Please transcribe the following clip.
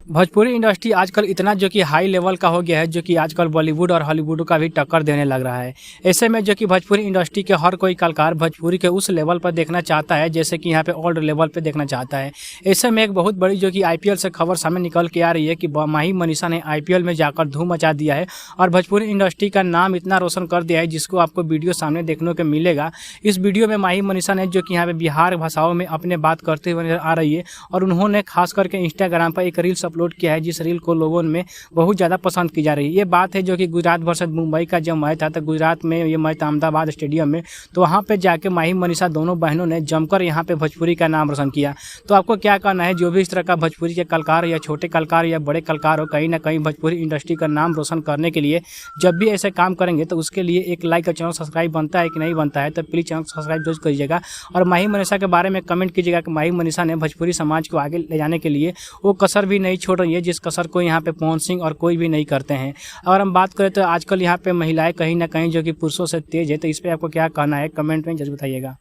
Bhojpuri industry आजकल इतना जो कि हाई लेवल का हो गया है, जो कि आजकल बॉलीवुड और हॉलीवुड का भी टक्कर देने लग रहा है। ऐसे में जो कि भोजपुरी इंडस्ट्री के हर कोई कलाकार भोजपुरी के उस लेवल पर देखना चाहता है जैसे कि यहाँ पे ओल्ड लेवल पे देखना चाहता है। ऐसे में एक बहुत बड़ी जो कि आईपीएल से खबर सामने निकल के आ रही है कि माही मनीषा ने आईपीएल में जाकर धूम मचा दिया है और भोजपुरी इंडस्ट्री का नाम इतना रोशन कर दिया है, जिसको आपको वीडियो सामने देखने को मिलेगा। इस वीडियो में माही मनीषा ने जो कि यहाँ पे बिहार भाषाओं में अपने बात करते हुए नजर आ रही है और उन्होंने खास करके इंस्टाग्राम पर एक रील्स अपलोड किया है, जिस रील को लोगों में बहुत ज़्यादा पसंद की जा रही है। ये बात है जो कि गुजरात वर्सेस मुंबई का जब मैच था, तो गुजरात में ये मैच अहमदाबाद स्टेडियम में, तो वहाँ पे जाके माही मनीषा दोनों बहनों ने जमकर यहाँ पे भोजपुरी का नाम रोशन किया। तो आपको क्या कहना है, जो भी इस तरह का भोजपुरी के कलाकार या छोटे कलाकार या बड़े कलाकार हो, कहीं ना कहीं भोजपुरी इंडस्ट्री का नाम रोशन करने के लिए जब भी ऐसे काम करेंगे तो उसके लिए एक लाइक और चैनल सब्सक्राइब बनता है कि नहीं बनता है, तो प्लीज़ चैनल सब्सक्राइब जरूर करिएगा। और माही मनीषा के बारे में कमेंट कीजिएगा कि माही मनीषा ने भोजपुरी समाज को आगे ले जाने के लिए वो कसर भी नहीं छोड़ रही है, जिस कसर को यहाँ पे पवन सिंह और कोई भी नहीं करते हैं। अगर हम बात करें तो आजकल यहाँ पे महिलाएं कहीं ना कहीं जो कि पुरुषों से तेज है, तो इस पर आपको क्या कहना है, कमेंट में जरूर बताइएगा।